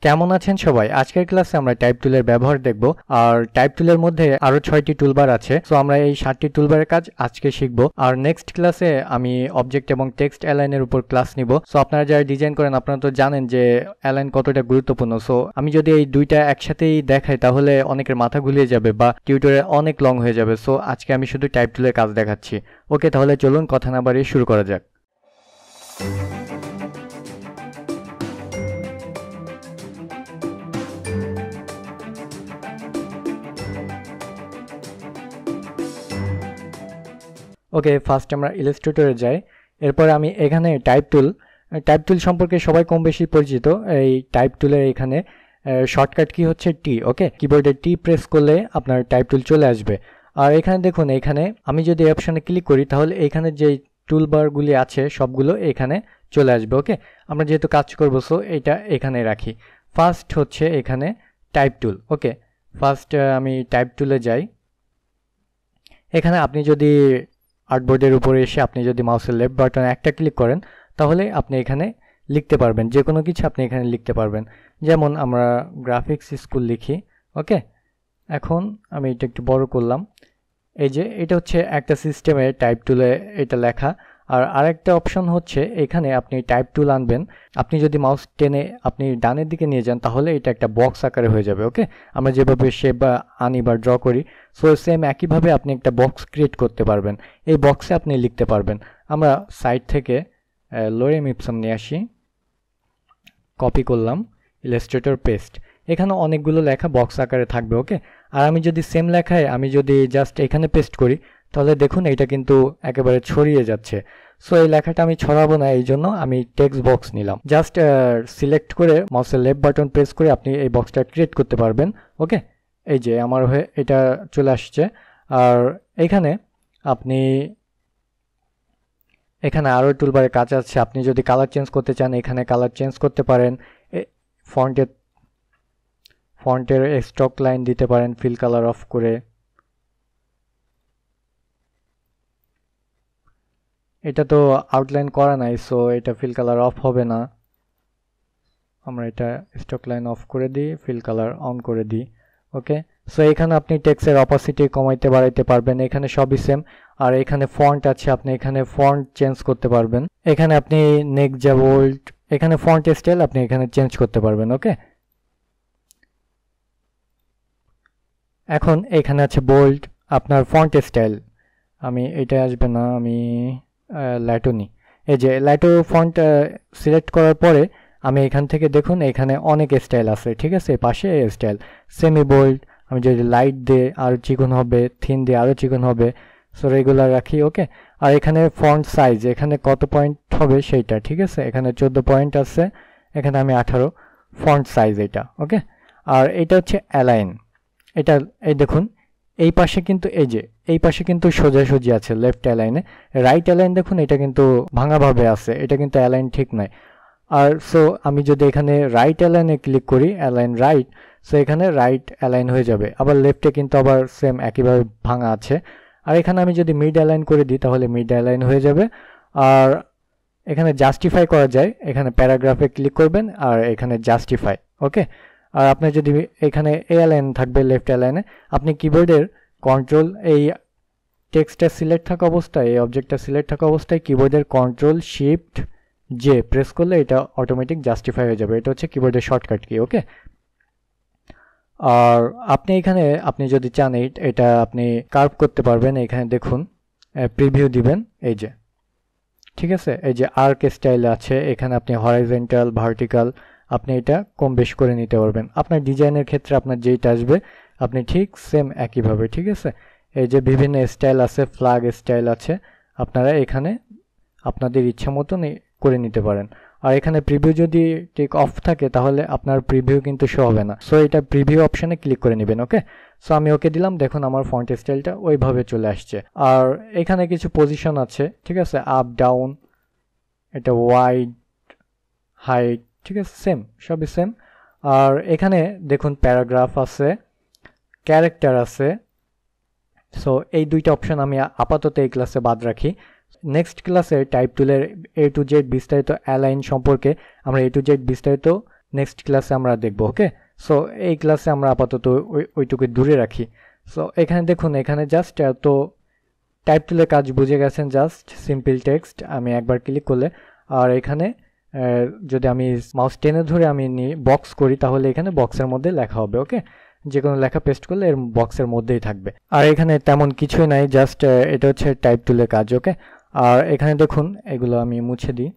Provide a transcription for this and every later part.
কেমন আছেন সবাই? আজকের ক্লাসে আমরা টাইপ টুলের ব্যবহার দেখব। আর টাইপ টুলের মধ্যে আরো 6টি টুলবার আছে। সো আমরা এই 7টি টুলবারের কাজ আজকে শিখব। আর নেক্সট ক্লাসে আমি অবজেক্ট এবং টেক্সট অ্যালাইনের উপর ক্লাস নিব। সো আপনারা যারা ডিজাইন করেন আপনারা তো জানেন যে অ্যালাইন কতটা গুরুত্বপূর্ণ। সো আমি যদি এই দুইটা একসাথেই দেখাই তাহলে অনেকের মাথা গুলিয়ে যাবে বা টিউটোরিয়াল অনেক লং হয়ে যাবে। সো আজকে আমি শুধু টাইপ টুলের কাজ দেখাচ্ছি। ওকে, তাহলে চলুন কথা না বাড়িয়ে শুরু করা যাক। ওকে, ফার্স্ট আমরা ইলাস্ট্রেটরে যাই। এরপর আমি এখানে টাইপ টুল সম্পর্কে সবাই কম বেশি পরিচিত। এই টাইপ টুলের এখানে শর্টকাট কি হচ্ছে টি। ওকে, কিবোর্ডে টি প্রেস করলে আপনার টাইপ টুল চলে আসবে। আর এখানে দেখুন, এখানে আমি যদি অপশনে ক্লিক করি তাহলে এখানে যে টুলবারগুলি আছে সবগুলো এখানে চলে আসবে। ওকে, আমরা যেহেতু কাজ করবো সো এটা এখানে রাখি। ফার্স্ট হচ্ছে এখানে টাইপ টুল। ওকে, ফার্স্ট আমি টাইপ টুলে যাই। এখানে আপনি যদি আর্টবোর্ডের উপরে এসে আপনি যদি মাউসের লেফট বাটন একটা ক্লিক করেন তাহলে আপনি এখানে লিখতে পারবেন, যে কোনো কিছু আপনি এখানে লিখতে পারবেন। যেমন আমরা গ্রাফিক্স স্কুল লিখি। ওকে, এখন আমি এটা একটু বড় করলাম। এই যে এটা হচ্ছে একটা সিস্টেমে টাইপ টুলে এটা লেখা। আর আরেকটা অপশন হচ্ছে এখানে আপনি টাইপ টুল আনবেন, আপনি যদি মাউস টেনে আপনি ডানের দিকে নিয়ে যান তাহলে এটা একটা বক্স আকারে হয়ে যাবে। ওকে, আমরা যেভাবে শেপ বা আনি বা ড্র করি সো সেম একইভাবে আপনি একটা বক্স ক্রিয়েট করতে পারবেন। এই বক্সে আপনি লিখতে পারবেন। আমরা সাইড থেকে লোরেম ইপসম নিয়ে আসি, কপি করলাম, ইলাস্ট্রেটর পেস্ট। এখানে অনেকগুলো লেখা বক্স আকারে থাকবে। ওকে, আর আমি যদি সেম লেখায় আমি যদি জাস্ট এখানে পেস্ট করি তাহলে দেখুন এটা কিন্তু একেবারে ছড়িয়ে যাচ্ছে। সো এই লেখাটা আমি ছড়াবো না, এই জন্য আমি টেক্সট বক্স নিলাম। জাস্ট সিলেক্ট করে মাউসের লেফট বাটন প্রেস করে আপনি এই বক্সটা ক্রিয়েট করতে পারবেন। ওকে, এই যে আমার হয়ে এটা চলে আসছে। আর এখানে আপনি এখানে আরও টুলবারে কাজ আছে। আপনি যদি কালার চেঞ্জ করতে চান এখানে কালার চেঞ্জ করতে পারেন। ফন্টের স্টক লাইন দিতে পারেন ফিল কালার অফ করে। এটা তো আউটলাইন করা নাই সো এটা ফিল কালার অফ হবে না। আমরা এটা স্টক লাইন অফ করে দিই, ফিল কালার অন করে দিই। ওকে, সো এখানে আপনি টেক্সটের অপাসিটি কমাইতে বাড়াইতে পারবেন, এখানে সবই সেম। আর এখানে ফন্ট আছে, আপনি এখানে ফন্ট চেঞ্জ করতে পারবেন। এখানে আপনি নেক্সট যা বোল্ড, এখানে ফন্ট স্টাইল আপনি এখানে চেঞ্জ করতে পারবেন। ওকে, এখন এখানে আছে বোল্ড, আপনার ফন্ট স্টাইল। আমি এটা আসবে না, আমি ল্যাটো নিই। এই যে ল্যাটো ফন্ট সিলেক্ট করার পরে আমি এখান থেকে দেখুন এখানে অনেক স্টাইল আছে। ঠিক আছে, পাশে স্টাইল সেমি বোল্ড, আমি যদি লাইট দিয়ে আরও চিকন হবে, থিন দিয়ে আরও চিকন হবে। সো রেগুলার রাখি। ওকে, আর এখানে ফন্ট সাইজ এখানে কত পয়েন্ট হবে সেইটা। ঠিক আছে, এখানে 14 পয়েন্ট আছে, এখানে আমি 18 ফন্ট সাইজ এটা। ওকে, আর এটা হচ্ছে অ্যালাইন। এটা এই দেখুন এই পাশে কিন্তু এই পাশে কিন্তু সোজাসুজি আছে লেফট অ্যালাইনে। রাইট অ্যালাইন দেখুন এটা কিন্তু ভাঙাভাবে আছে, এটা কিন্তু অ্যালাইন ঠিক নাই। আর সো আমি যদি এখানে রাইট অ্যালাইনে ক্লিক করি, অ্যালাইন রাইট, সো এখানে রাইট অ্যালাইন হয়ে যাবে। আবার লেফটে কিন্তু আবার সেম একইভাবে ভাঙা আছে। আর এখানে আমি যদি মিড অ্যালাইন করে দিই তাহলে মিড অ্যালাইন হয়ে যাবে। আর এখানে জাস্টিফাই করা যায়, এখানে প্যারাগ্রাফে ক্লিক করবেন আর এখানে জাস্টিফাই। ওকে, আর আপনার যদি এখানে এ অ্যালাইন থাকবে লেফট অ্যালাইনে, আপনি কিবোর্ডের কন্ট্রোল এই টেক্সটটা সিলেক্ট থাকা অবস্থায়, এই অবজেক্টটা সিলেক্ট থাকা অবস্থায় কিবোর্ডের কন্ট্রোল শিফট জে প্রেস করলে এটা অটোমেটিক জাস্টিফাই হয়ে যাবে। এটা হচ্ছে কিবোর্ডের শর্টকাট কি। ওকে, আর আপনি এখানে আপনি যদি চান এটা আপনি কার্ভ করতে পারবেন। এখানে দেখুন প্রিভিউ দিবেন, এই যে ঠিক আছে, এই যে আর্ক স্টাইল আছে, এখানে আপনি হরাইজন্টাল ভার্টিক্যাল আপনি এটা কম বেশ করে নিতে পারবেন। আপনার ডিজাইনের ক্ষেত্রে আপনার যেইটা আসবে আপনি ঠিক সেম একইভাবে। ঠিক আছে, এই যে বিভিন্ন স্টাইল আছে, ফ্ল্যাগ স্টাইল আছে, আপনারা এখানে আপনাদের ইচ্ছা মতন করে নিতে পারেন। আর এখানে প্রিভিউ যদি টেক অফ থাকে তাহলে আপনার প্রিভিউ কিন্তু শো হবে না। সো এটা প্রিভিউ অপশনে ক্লিক করে নেবেন। ওকে, সো আমি ওকে দিলাম, দেখুন আমার ফন্ট স্টাইলটা ওইভাবে চলে আসছে। আর এখানে কিছু পজিশন আছে, ঠিক আছে, আপ ডাউন, এটা ওয়াইড হাইট, ঠিক আছে, সেম সবই সেম। আর এখানে দেখুন প্যারাগ্রাফ আছে, ক্যারেক্টার আছে। সো এই দুইটা অপশন আমি আপাতত এই ক্লাসে বাদ রাখি। নেক্সট ক্লাসে টাইপ টুলের A to Z বিস্তারিত অ্যালাইন সম্পর্কে আমরা A to Z বিস্তারিত নেক্সট ক্লাসে আমরা দেখব। ওকে, সো এই ক্লাসে আমরা আপাতত ওইটুকু দূরে রাখি। সো এখানে দেখুন, এখানে জাস্ট তো টাইপ টুলের কাজ বুঝে গেছেন, জাস্ট সিম্পল টেক্সট আমি একবার ক্লিক করলে, আর এখানে যদি আমি মাউস টেনে ধরে আমি বক্স করি তাহলে এখানে বক্সের মধ্যে লেখা হবে। ওকে, যে কোনো লেখা পেস্ট করলে এর বক্সের মধ্যেই থাকবে, আর এখানে তেমন কিছুই নাই, জাস্ট এটা হচ্ছে টাইপ টুলের কাজ। ওকে, আর এখানে দেখুন এগুলো আমি মুছে দিই।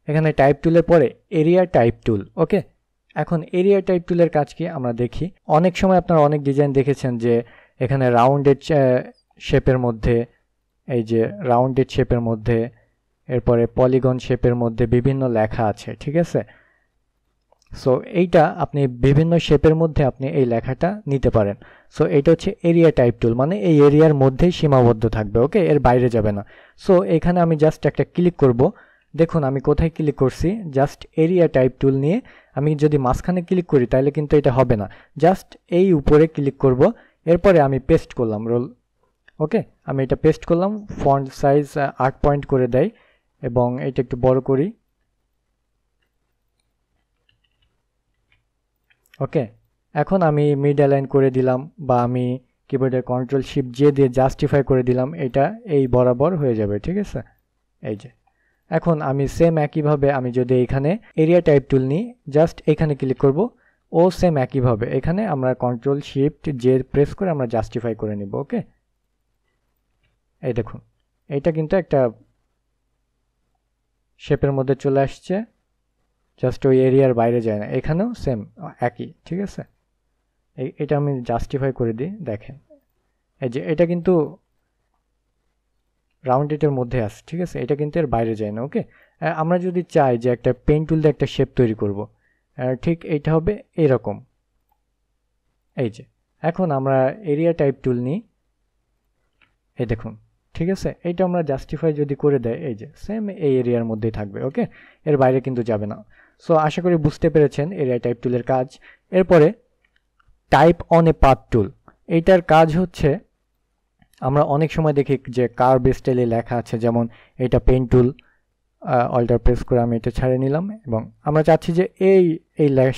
এখানে টাইপ টুলের পরে এরিয়া টাইপ টুল। ওকে, এখন এরিয়া টাইপ টুলের কাজ কি আমরা দেখি। অনেক সময় আপনারা অনেক ডিজাইন দেখেছেন যে এখানে রাউন্ডেড শেপের মধ্যে, এই যে রাউন্ডেড শেপের মধ্যে, এরপরে পলিগন শেপের মধ্যে বিভিন্ন লেখা আছে, ঠিক আছে। সো এইটা আপনি বিভিন্ন শেপের মধ্যে আপনি এই লেখাটা নিতে পারেন। সো এটা হচ্ছে এরিয়া টাইপ টুল, মানে এই এরিয়ার মধ্যেই সীমাবদ্ধ থাকবে। ওকে, এর বাইরে যাবে না। সো এখানে আমি জাস্ট একটা ক্লিক করব। দেখুন আমি কোথায় ক্লিক করছি, জাস্ট এরিয়া টাইপ টুল নিয়ে আমি যদি মাঝখানে ক্লিক করি তাহলে কিন্তু এটা হবে না, জাস্ট এই উপরে ক্লিক করব, এরপরে আমি পেস্ট করলাম রোল। ওকে, আমি এটা পেস্ট করলাম, ফন্ট সাইজ 8 পয়েন্ট করে দেয় এবং এটা একটু বড় করি। ওকে, এখন আমি মিড অ্যালাইন করে দিলাম, বা আমি কিবোর্ডের কন্ট্রোল শিফট জে দিয়ে জাস্টিফাই করে দিলাম, এটা এই বরাবর হয়ে যাবে, ঠিক আছে। এই যে এখন আমি সেম একইভাবে আমি যদি এখানে এরিয়া টাইপ টুল নিই, জাস্ট এখানে ক্লিক করব, ও সেম একইভাবে এখানে আমরা কন্ট্রোল শিফট জে প্রেস করে আমরা জাস্টিফাই করে নিব। ওকে, এই দেখুন এটা কিন্তু একটা শেপের মধ্যে চলে আসছে, জাস্ট ওই এরিয়ার বাইরে যায় না, এখানেও সেম একই, ঠিক আছে। এটা আমি জাস্টিফাই করে দিই, দেখেন এই যে এটা কিন্তু রাউন্ডেডের মধ্যে আছে, ঠিক আছে, এটা কিন্তু এর বাইরে যায় না। ওকে, আমরা যদি চাই যে একটা পেন টুল দিয়ে একটা শেপ তৈরি করব, ঠিক এইটা হবে এরকম। এই যে এখন আমরা এরিয়া টাইপ টুল নিই, এই দেখুন, ঠিক আছে, এইটা আমরা জাস্টিফাই যদি করে দেয়, এই যে সেম এই এরিয়ার মধ্যেই থাকবে। ওকে, এর বাইরে কিন্তু যাবে না। সো আশা করি বুঝতে পেরেছেন এরিয়া টাইপ টুলের কাজ। এরপরে টাইপ অন এ পাথ টুল, এইটার কাজ হচ্ছে আমরা অনেক সময় দেখি যে কার্ভ স্টাইলে লেখা আছে, যেমন এটা পেন টুল, অল্টার প্রেস করে আমি এটা ছাড়িয়ে নিলাম, এবং আমরা চাচ্ছি যে এই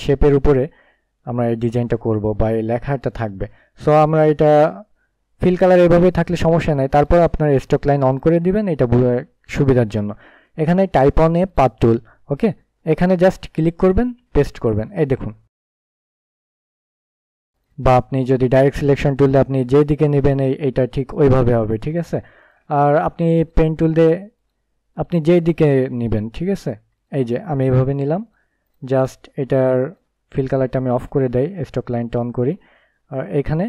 শেপের উপরে আমরা এই ডিজাইনটা করব বা এই লেখাটা থাকবে। সো আমরা এটা ফিল কালার এভাবে থাকলে সমস্যা নাই, তারপর আপনার স্টক লাইন অন করে দিবেন এটা সুবিধার জন্য। এখানে type on a path tool. Okay, এখানে জাস্ট ক্লিক করবেন, পেস্ট করবেন, এই দেখুন। বা আপনি যদি ডাইরেক্ট সিলেকশন টুল দিয়ে আপনি যেদিকে নেবেন এইটা ঠিক ওইভাবে হবে, ঠিক আছে। আর আপনি পেন টুল দিয়ে আপনি যেদিকে নেবেন, ঠিক আছে। এই যে আমি এইভাবে নিলাম, জাস্ট এটার ফিল কালারটা আমি অফ করে দেই, স্টক লাইনটা অন করি, আর এখানে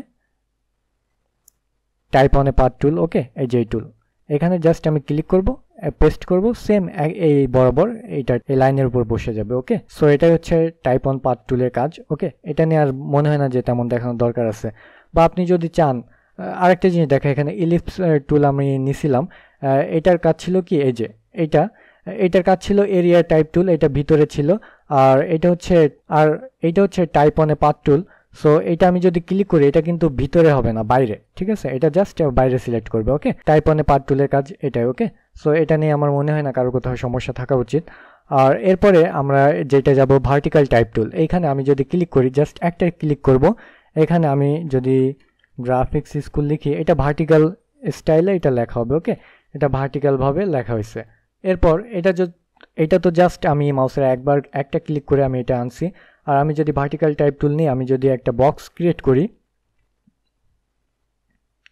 type on a path tool. Okay, এই যে এই টুল, এখানে জাস্ট আমি ক্লিক করব, পেস্ট করব, সেম এই বরাবর এইটা এই লাইনের উপর বসে যাবে। ওকে, সো এটাই হচ্ছে টাইপ অন পাথ টুলের কাজ। ওকে, এটা নিয়ে আর মনে হয় না যে তেমন দেখানোর দরকার আছে। বা আপনি যদি চান আরেকটা জিনিস দেখা, এখানে ইলিপস টুল আমি নিছিলাম, এটার কাজ ছিল কি, এই যে এটার কাজ ছিল এরিয়া টাইপ টুল, এটা ভিতরে ছিল, আর এটা হচ্ছে type on a path tool. So এটা আমি যদি ক্লিক করি এটা কিন্তু ভিতরে হবে না, বাইরে, ঠিক আছে, এটা জাস্ট বাইরে সিলেক্ট করবে। ওকে, টাইপ অন এ পাথ টুলের কাজ এটাই। ওকে, সো এটা নিয়ে আমার মনে হয় না কারো কোথাও সমস্যা থাকা উচিত। আর এরপরে আমরা যেটা যাব ভার্টিক্যাল টাইপ টুল, এইখানে আমি যদি ক্লিক করি, জাস্ট একটা ক্লিক করব, এখানে আমি যদি গ্রাফিক্স স্কুল লিখি, এটা ভার্টিক্যাল স্টাইলে এটা লেখা হবে। ওকে, এটা ভার্টিক্যাল ভাবে লেখা হয়েছে। এরপর এটা তো জাস্ট আমি মাউসের একটা ক্লিক করে আমি এটা আনছি। আর আমি যদি ভার্টিক্যাল টাইপ টুল নিই, আমি যদি একটা বক্স ক্রিয়েট করি,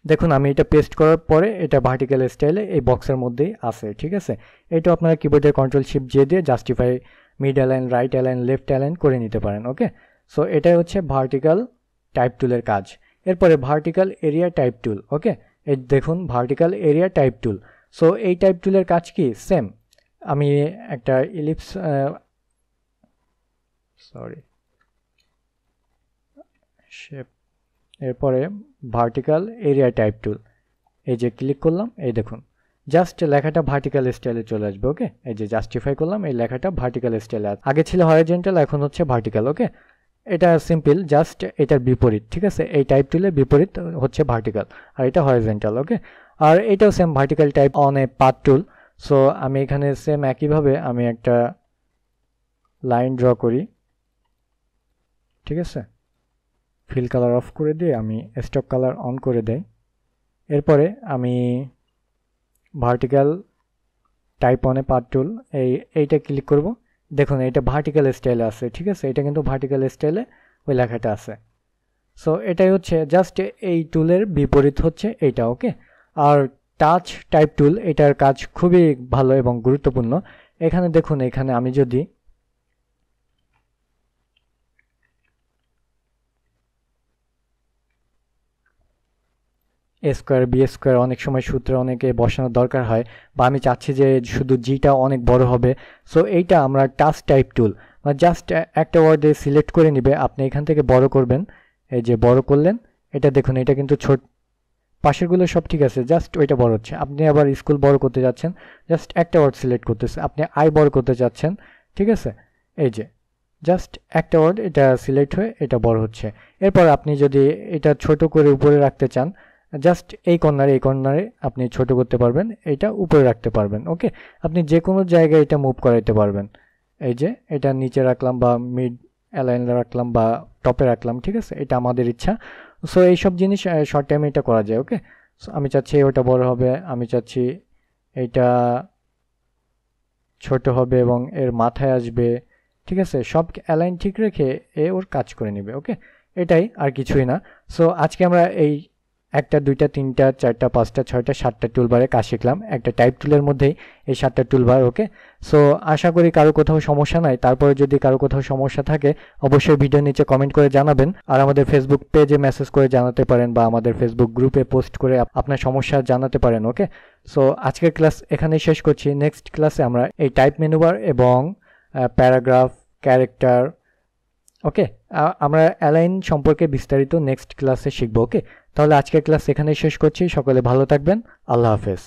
দেখুন আমি এটা পেস্ট করার পরে এটা ভার্টিক্যাল স্টাইলে এই বক্সের মধ্যেই আছে, ঠিক আছে। এটা আপনারা কিবোর্ডের কন্ট্রোল শিফট জে দিয়ে justify mid align, right align, left align করে নিতে পারেন। ওকে, সো এটাই হচ্ছে ভার্টিক্যাল টাইপ টুলের কাজ। এরপরে ভার্টিক্যাল এরিয়া টাইপ টুল। ওকে, এই দেখুন ভার্টিক্যাল এরিয়া টাইপ টুল। সো এই টাইপ টুলের কাজ কি, সেম আমি একটা ইলিপস শেপ, এরপরে ভার্টিক্যাল এরিয়া টাইপ টুল, এই যে ক্লিক করলাম, এই দেখুন জাস্ট লেখাটা ভার্টিক্যাল স্টাইলে চলে আসবে। ওকে, এই যে জাস্টিফাই করলাম, এই লেখাটা ভার্টিক্যাল স্টাইলে, আগে ছিল হরিজন্টাল, এখন হচ্ছে ভার্টিক্যাল। ওকে, এটা সিম্পল, জাস্ট এটার বিপরীত, ঠিক আছে, এই টাইপ টুলের বিপরীত হচ্ছে ভার্টিক্যাল, আর এটা হরিজন্টাল। ওকে, আর এটাও same vertical type on a path tool. So আমি এখানে সেম একইভাবে আমি একটা লাইন ড্র করি, ঠিক আছে। ফিল কালার অফ করে দিয়ে আমি স্টক কালার অন করে দেই। এরপরে আমি ভার্টিক্যাল টাইপ অনে পাথ টুল এইটা ক্লিক করব। দেখুন এটা ভার্টিক্যাল স্টাইলে আছে, ঠিক আছে, এটা কিন্তু ভার্টিক্যাল স্টাইলে ওই লেখাটা আছে। সো এটাই হচ্ছে জাস্ট এই টুলের বিপরীত হচ্ছে এইটা, ওকে। আর টাচ টাইপ টুল, এটার কাজ খুবই ভালো এবং গুরুত্বপূর্ণ। এখানে দেখুন, এখানে আমি যদি এ স্কোয়ার বি স্কোয়ার অনেক সময় সূত্রে অনেকে বসানোর দরকার হয়, বা আমি চাচ্ছি যে শুধু জিটা অনেক বড় হবে, সো এইটা আমরা টাচ টাইপ টুল বা জাস্ট একটা ওয়ার্ডে সিলেক্ট করে নিবে, আপনি এখান থেকে বড় করবেন, এই যে বড় করলেন, এটা দেখুন এটা কিন্তু ছোট, পাশেরগুলো সব ঠিক আছে, জাস্ট ওইটা বড় হচ্ছে। আপনি আবার স্কুল বড় করতে যাচ্ছেন, জাস্ট একটা ওয়ার্ড সিলেক্ট করতেছে, আপনি আই বড় করতে যাচ্ছেন, ঠিক আছে, এই যে জাস্ট একটা ওয়ার্ড এটা সিলেক্ট হয়ে এটা বড় হচ্ছে। এরপর আপনি যদি এটা ছোট করে উপরে রাখতে চান, জাস্ট এই কর্নারে আপনি ছোট করতে পারবেন, এটা উপরে রাখতে পারবেন, ওকে। আপনি যে কোনো জায়গায় এটা মুভ করাইতে পারবেন, এই যে এটা নিচে রাখলাম বা মিড অ্যালাইনে রাখলাম বা টপে রাখলাম, ঠিক আছে, এটা আমাদের ইচ্ছা। সো এইসব জিনিস শর্ট টাইমে এটা করা যায়, ওকে। সো আমি চাচ্ছি ওটা বড় হবে, আমি চাচ্ছি এটা ছোট হবে এবং এর মাথায় আসবে, ঠিক আছে, সব অ্যালাইন ঠিক রেখে ওর কাজ করে নেবে, ওকে। এটাই, আর কিছুই না। সো আজকে আমরা এই একটা দুইটা তিনটা চারটা পাঁচটা ছয়টা সাতটা টুলবারে কাজ শিখলাম, একটা টাইপ টুলের মধ্যেই এই 7টা টুলবার, ওকে। সো আশা করি কারো কোথাও সমস্যা নাই। তারপরে যদি কারো কোথাও সমস্যা থাকে অবশ্যই ভিডিওর নিচে কমেন্ট করে জানাবেন, আর আমাদের ফেসবুক পেজে মেসেজ করে জানাতে পারেন বা আমাদের ফেসবুক গ্রুপে পোস্ট করে আপনার সমস্যা জানাতে পারেন, ওকে। সো আজকের ক্লাস এখানেই শেষ করছি। নেক্সট ক্লাসে আমরা এই টাইপ মেনুবার এবং প্যারাগ্রাফ, ক্যারেক্টার, ওকে, আমরা অ্যালাইন সম্পর্কে বিস্তারিত নেক্সট ক্লাসে শিখবো, ওকে। তাহলে আজকের ক্লাস এখানেই শেষ করছি। সকলে ভালো থাকবেন। আল্লাহ হাফেজ।